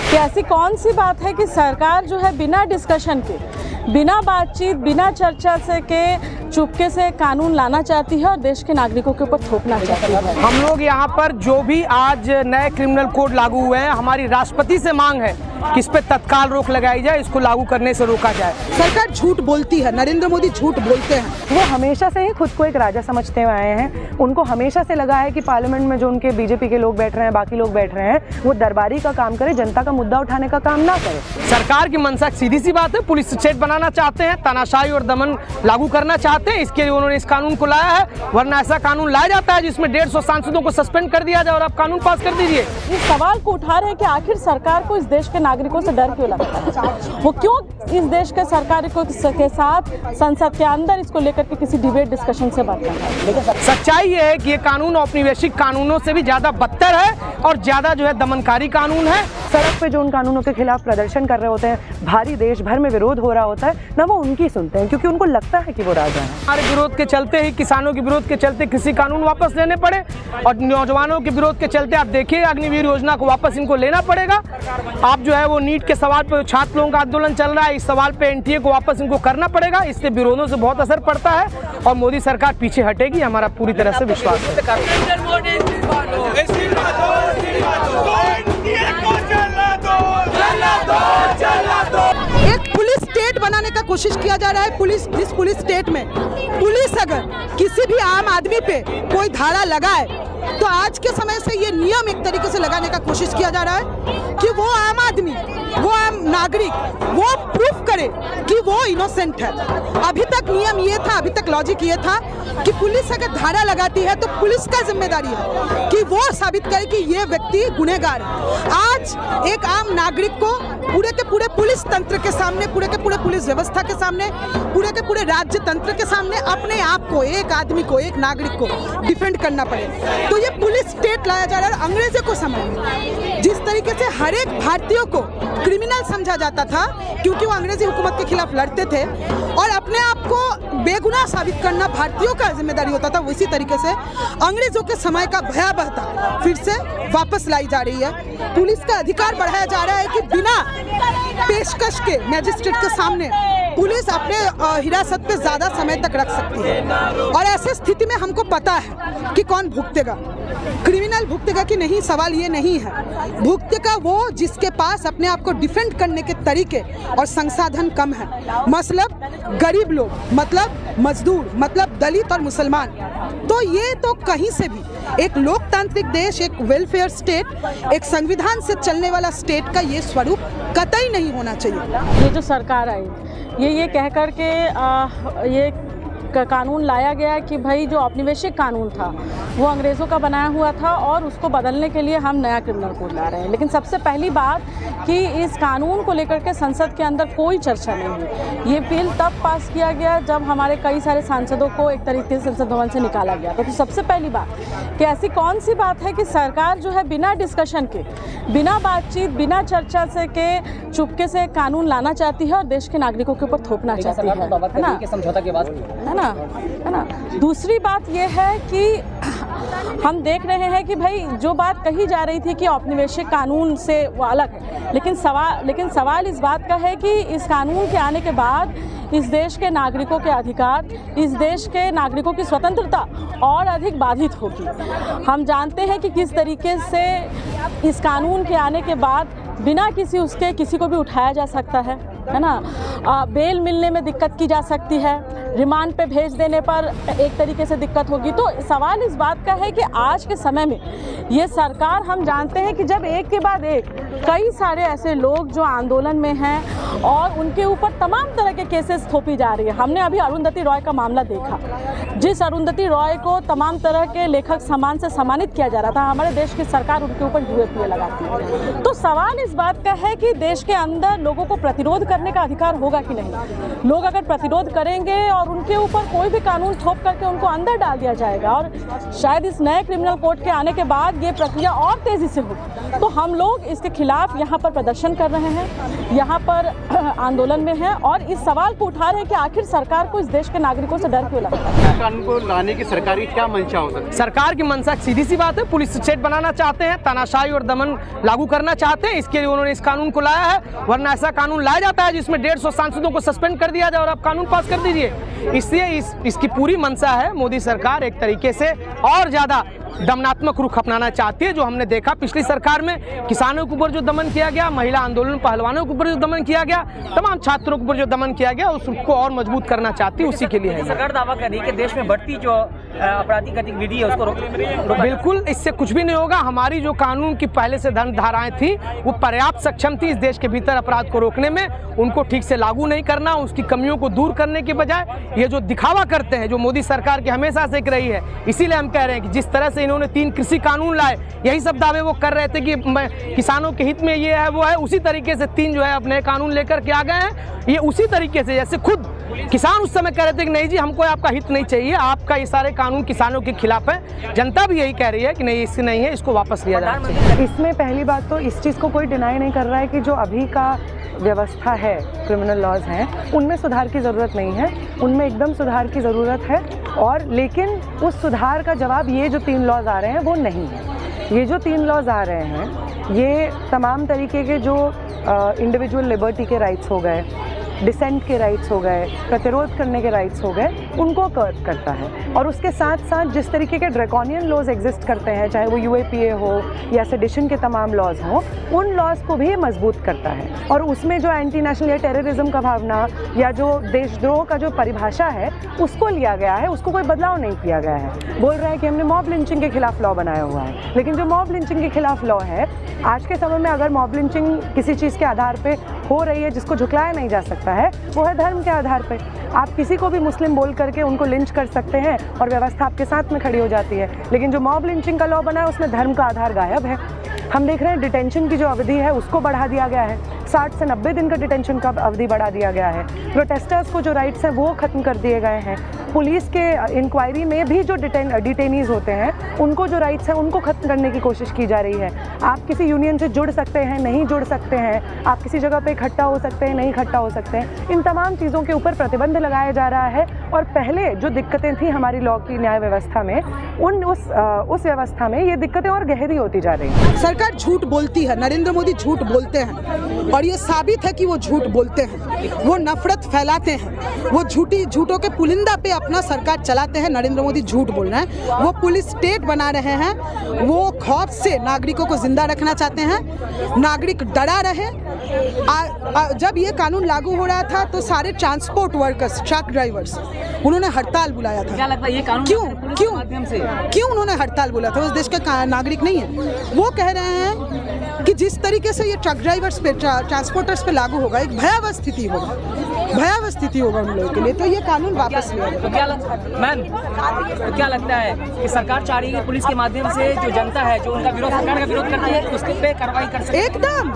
कि ऐसी कौन सी बात है कि सरकार जो है बिना डिस्कशन के, बिना बातचीत, बिना चर्चा से के चुपके से कानून लाना चाहती है और देश के नागरिकों के ऊपर थोपना चाहती है। हम लोग यहाँ पर जो भी आज नए क्रिमिनल कोड लागू हुए हैं, हमारी राष्ट्रपति से मांग है कि इस पे तत्काल रोक लगाई जाए, इसको लागू करने से रोका जाए। सरकार झूठ बोलती है, नरेंद्र मोदी झूठ बोलते हैं। वो हमेशा से ही खुद को एक राजा समझते हुए आए हैं। उनको हमेशा से लगा है कि पार्लियामेंट में जो उनके बीजेपी के लोग बैठ रहे हैं, बाकी लोग बैठ रहे हैं, वो दरबारी का काम करे, जनता का मुद्दा उठाने का काम ना करे। सरकार की मंशा सीधी सी बात है, पुलिस स्टेट बनाना चाहते हैं, तानाशाही और दमन लागू करना चाहते हैं। इसके लिए उन्होंने इस कानून को लाया है, वरना ऐसा कानून लाया जाता है जिसमें 150 सांसदों को सस्पेंड कर दिया जाए और आप कानून पास कर दीजिए। इस सवाल को उठा रहे हैं कि आखिर सरकार को इस देश के नागरिकों से डर क्यों लगता है? वो क्यों इस देश के सरकार के साथ संसद के अंदर इसको लेकर के किसी डिबेट डिस्कशन से बात करना है? लेकिन सच्चाई ये है कि ये कानून औपनिवेशिक कानूनों से भी ज्यादा बदतर है और ज्यादा जो है दमनकारी कानून है। सड़क पे जो उन कानूनों के खिलाफ प्रदर्शन कर रहे होते हैं, भारी देश भर में विरोध हो रहा होता है ना, वो उनकी सुनते हैं क्योंकि उनको लगता है कि वो राजा है। हमारे विरोध के चलते ही, किसानों के विरोध के चलते कृषि कानून वापस लेने पड़े और नौजवानों के विरोध के चलते आप देखिए अग्निवीर योजना को वापस इनको लेना पड़ेगा। आप जो है वो नीट के सवाल पर छात्र लोगों का आंदोलन चल रहा है, इस सवाल पे एनटीए को वापस इनको करना पड़ेगा। इससे विरोधों से बहुत असर पड़ता है और मोदी सरकार पीछे हटेगी, हमारा पूरी तरह से विश्वास है। एक पुलिस स्टेट बनाने का कोशिश किया जा रहा है। जिस पुलिस स्टेट में पुलिस अगर किसी भी आम आदमी पे कोई धारा लगाए तो आज के समय से ये नियम एक तरीके से लगाने का कोशिश किया जा रहा है कि वो आम आदमी, वो आम नागरिक वो प्रूफ करे कि वो इनोसेंट है। अभी तक नियम ये था, अभी तक लॉजिक ये था कि पुलिस अगर धारा लगाती है तो पुलिस का जिम्मेदारी है कि वो साबित करे कि ये व्यक्ति गुनहगार है। आज एक आम नागरिक को पूरे के पूरे पुलिस तंत्र के सामने, पूरे के पूरे पुलिस व्यवस्था के सामने, पूरे के पूरे राज्य तंत्र के सामने अपने आप को, एक आदमी को, एक नागरिक को डिफेंड करना पड़े। तो ये पुलिस स्टेट लाया जा रहा है। अंग्रेजों को समय में जिस तरीके से हर एक भारतीय को क्रिमिनल समझा जाता था क्योंकि वो अंग्रेजी हुकूमत के खिलाफ लड़ते थे और अपने आप को बेगुनाह साबित करना भारतीयों का जिम्मेदारी होता था, उसी तरीके से अंग्रेजों के समय का भयावहता फिर से वापस लाई जा रही है। पुलिस का अधिकार बढ़ाया जा रहा है कि बिना पेशकश के मैजिस्ट्रेट के सामने पुलिस अपने हिरासत पे ज्यादा समय तक रख सकती है और ऐसे स्थिति में हमको पता है कि कौन भुगतेगा, क्रिमिनल भुगतेगा कि नहीं। सवाल ये नहीं है, भुगतेगा वो जिसके पास अपने आप को डिफेंड करने के तरीके और संसाधन कम है। मतलब गरीब लोग, मतलब मजदूर, मतलब दलित और मुसलमान। तो ये तो कहीं से भी एक लोकतांत्रिक देश, एक वेलफेयर स्टेट, एक संविधान से चलने वाला स्टेट का ये स्वरूप कतई नहीं होना चाहिए। ये जो सरकार आई ये कह कर के ये कानून लाया गया कि भाई जो औपनिवेशिक कानून था वो अंग्रेज़ों का बनाया हुआ था और उसको बदलने के लिए हम नया क्रिमिनल कोड ला रहे हैं। लेकिन सबसे पहली बात कि इस कानून को लेकर के संसद के अंदर कोई चर्चा नहीं हुई। ये बिल तब पास किया गया जब हमारे कई सारे सांसदों को एक तरीके से संसद भवन से निकाला गया। तो सबसे पहली बात कि ऐसी कौन सी बात है कि सरकार जो है बिना डिस्कशन के, बिना बातचीत, बिना चर्चा से के चुपके से कानून लाना चाहती है और देश के नागरिकों के ऊपर थोपना चाहती है ना, समझौता के बाद है ना। दूसरी बात यह है कि हम देख रहे हैं कि भाई जो बात कही जा रही थी कि औपनिवेशिक कानून से वो अलग है, लेकिन सवाल इस बात का है कि इस कानून के आने के बाद इस देश के नागरिकों के अधिकार, इस देश के नागरिकों की स्वतंत्रता और अधिक बाधित होगी। हम जानते हैं कि किस तरीके से इस कानून के आने के बाद बिना किसी को भी उठाया जा सकता है ना। बेल मिलने में दिक्कत की जा सकती है, रिमांड पे भेज देने पर एक तरीके से दिक्कत होगी। तो सवाल इस बात का है कि आज के समय में ये सरकार, हम जानते हैं कि जब एक के बाद एक कई सारे ऐसे लोग जो आंदोलन में हैं और उनके ऊपर तमाम तरह के केसेस थोपी जा रही है। हमने अभी अरुंधति रॉय का मामला देखा, जिस अरुंधति रॉय को तमाम तरह के लेखक सम्मान से सम्मानित किया जा रहा था, हमारे देश की सरकार उनके ऊपर यूएपीए लगाती है। तो सवाल इस बात का है कि देश के अंदर लोगों को प्रतिरोध करने का अधिकार होगा कि नहीं। लोग अगर प्रतिरोध करेंगे और उनके ऊपर कोई भी कानून थोप करके उनको अंदर डाल दिया जाएगा और शायद इस नए क्रिमिनल कोड के आने के बाद ये प्रक्रिया और तेज़ी से होगी। तो हम लोग इसके खिलाफ यहाँ पर प्रदर्शन कर रहे हैं, यहाँ पर आंदोलन में हैं और इस सवाल को उठा रहे हैं कि आखिर सरकार को इस देश के नागरिकों से डर क्यों लगता है। कानून को लाने की सरकारी क्या मंशा हो सकती है? सरकार की मंशा सीधी सी बात है, पुलिस स्टेट बनाना चाहते हैं, तानाशाही और दमन लागू करना चाहते हैं, इसके लिए उन्होंने इस कानून को लाया है। वरना ऐसा कानून लाया जाता है जिसमें 150 सांसदों को सस्पेंड कर दिया जाए और आप कानून पास कर दीजिए। इसलिए इसकी पूरी मंशा है, मोदी सरकार एक तरीके से और ज़्यादा दमनात्मक रुख अपनाना चाहती है। जो हमने देखा पिछली सरकार में किसानों के ऊपर जो दमन किया गया, महिला आंदोलन पहलवानों के ऊपर जो दमन किया गया, तमाम छात्रों के ऊपर जो दमन किया गया, उसको और मजबूत करना चाहती है, उसी के लिए है। सरकार दावा कर रही है कि देश में बढ़ती जो आपराधिक गतिविधि है उसको रोक। बिल्कुल, इससे कुछ भी नहीं होगा। हमारी जो कानून की पहले से धाराएं थी वो पर्याप्त सक्षम थी इस देश के भीतर अपराध को रोकने में। उनको ठीक से लागू नहीं करना, उसकी कमियों को दूर करने के बजाय ये जो दिखावा करते हैं, जो मोदी सरकार की हमेशा से रही है, इसीलिए हम कह रहे हैं कि जिस तरह से इन्होंने 3 कृषि कानून लाए, यही सब दावे वो कर रहे थे कि किसानों के हित में ये है वो है, उसी तरीके से 3 जो है अपने कानून लेकर के आ गए हैं। ये उसी तरीके से जैसे खुद किसान उस समय कह रहे थे कि नहीं जी हमको आपका हित नहीं चाहिए, आपका ये सारे कानून किसानों के खिलाफ है। जनता भी यही कह रही है कि नहीं इससे नहीं है, इसको वापस लिया जाना चाहिए। इसमें पहली बात तो इस चीज़ को कोई डिनाई नहीं कर रहा है कि जो अभी का व्यवस्था है, क्रिमिनल लॉज हैं, उनमें सुधार की ज़रूरत नहीं है, उनमें एकदम सुधार की ज़रूरत है। और लेकिन उस सुधार का जवाब ये जो 3 लॉज आ रहे हैं वो नहीं है। ये जो 3 लॉज आ रहे हैं ये तमाम तरीके के जो इंडिविजुअल लिबर्टी के राइट्स हो गए, डिसेंट के राइट्स हो गए, प्रतिरोध करने के राइट्स हो गए, उनको कर्व करता है। और उसके साथ साथ जिस तरीके के ड्रैकोनियन लॉज एग्जिस्ट करते हैं, चाहे वो UAPA हो या सेडिशन के तमाम लॉज हों, उन लॉज को भी मजबूत करता है। और उसमें जो एंटी नेशनल या टेररिज्म का भावना या जो देशद्रोह का जो परिभाषा है उसको लिया गया है, उसको कोई बदलाव नहीं किया गया है। बोल रहा है कि हमने मॉब लिंचिंग के खिलाफ लॉ बनाया हुआ है, लेकिन जो मॉब लिंचिंग के खिलाफ लॉ है, आज के समय में अगर मॉब लिंचिंग किसी चीज़ के आधार पर हो रही है जिसको झुकलाया नहीं जा सकता है, वो है धर्म के आधार पे। आप किसी को भी मुस्लिम बोल करके उनको लिंच कर सकते हैं और व्यवस्था आपके साथ में खड़ी हो जाती है। लेकिन जो मॉब लिंचिंग का लॉ बना है उसमें धर्म का आधार गायब है। हम देख रहे हैं डिटेंशन की जो अवधि है उसको बढ़ा दिया गया है, 60 से 90 दिन का डिटेंशन का अवधि बढ़ा दिया गया है। प्रोटेस्टर्स को जो राइट्स हैं वो ख़त्म कर दिए गए हैं। पुलिस के इंक्वायरी में भी जो डिटेनीज होते हैं उनको जो राइट्स हैं उनको ख़त्म करने की कोशिश की जा रही है। आप किसी यूनियन से जुड़ सकते हैं, नहीं जुड़ सकते हैं, आप किसी जगह पे इकट्ठा हो सकते हैं, नहीं इकट्ठा हो सकते हैं, इन तमाम चीज़ों के ऊपर प्रतिबंध लगाया जा रहा है। और पहले जो दिक्कतें थी हमारी लॉ की न्याय व्यवस्था में, उस व्यवस्था में ये दिक्कतें और गहरी होती जा रही हैं। सरकार झूठ बोलती है, नरेंद्र मोदी झूठ बोलते हैं और ये साबित है कि वो झूठ बोलते हैं, वो नफरत फैलाते हैं, वो झूठों के पुलिंदा पे अपना सरकार चलाते हैं। नरेंद्र मोदी झूठ बोल रहे हैं, वो पुलिस स्टेट बना रहे हैं, वो खौफ से नागरिकों को जिंदा रखना चाहते हैं, नागरिक डरा रहे। जब ये कानून लागू हो रहा था तो सारे ट्रांसपोर्ट वर्कर्स, ट्रक ड्राइवर्स, उन्होंने हड़ताल बुलाया था। क्या लगता है ये कानून क्यों उन्होंने हड़ताल बोला था? उस देश का नागरिक नहीं है। वो कह रहे हैं कि जिस तरीके से ये ट्रक ड्राइवर्स पे, ट्रांसपोर्टर्स पे लागू होगा, एक भयावह स्थिति होगा उन लोगों के लिए, तो ये कानून वापस लिया जाए। तो क्या लगता है कि सरकार चाह रही है पुलिस के माध्यम से जो जनता है, जो उनका विरोध, सरकार का विरोध करती है, उसके पे कार्रवाई कर सकते हैं? एकदम।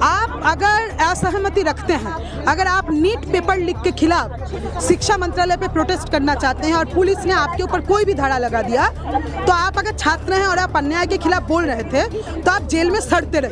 आप अगर असहमति रखते हैं, अगर आप नीट पेपर लीक के खिलाफ शिक्षा मंत्रालय पे प्रोटेस्ट करना चाहते हैं और पुलिस ने आपके ऊपर कोई भी धारा लगा दिया, तो आप अगर छात्र हैं और आप अन्याय के खिलाफ बोल रहे थे तो आप जेल में सड़ते रहिए।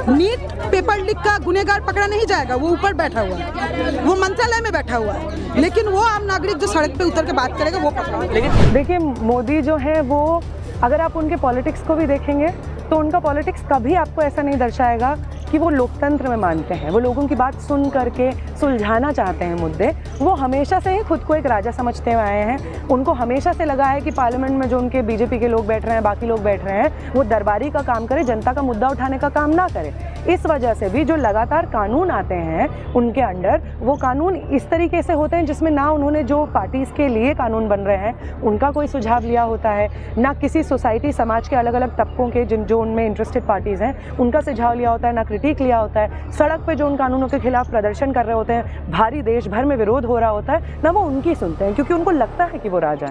नीट पेपर लीक का गुनहगार पकड़ा नहीं जाएगा, वो ऊपर बैठा हुआ है, वो मंत्रालय में बैठा हुआ है, लेकिन वो आम नागरिक जो सड़क पे उतर के बात करेगा वो पकड़ा। देखिए, मोदी जो है वो, अगर आप उनके पॉलिटिक्स को भी देखेंगे तो उनका पॉलिटिक्स कभी आपको ऐसा नहीं दर्शाएगा कि वो लोकतंत्र में मानते हैं, वो लोगों की बात सुन करके सुलझाना चाहते हैं मुद्दे। वो हमेशा से ही खुद को एक राजा समझते हुए आए हैं। उनको हमेशा से लगा है कि पार्लियामेंट में जो उनके बीजेपी के लोग बैठ रहे हैं, बाकी लोग बैठ रहे हैं, वो दरबारी का काम करे, जनता का मुद्दा उठाने का काम ना करे। इस वजह से भी जो लगातार कानून आते हैं उनके अंडर, वो कानून इस तरीके से होते हैं जिसमें ना उन्होंने जो पार्टीज़ के लिए कानून बन रहे हैं उनका कोई सुझाव लिया होता है, ना किसी सोसाइटी, समाज के अलग अलग तबकों के जो उनमें इंटरेस्टेड पार्टीज़ हैं उनका सुझाव लिया होता है, ना क्रिटिक लिया होता है। सड़क पे जो उन कानूनों के खिलाफ प्रदर्शन कर रहे होते हैं, भारी देश भर में विरोध हो रहा होता है, ना वो उनकी सुनते हैं, क्योंकि उनको लगता है कि वो राजा है।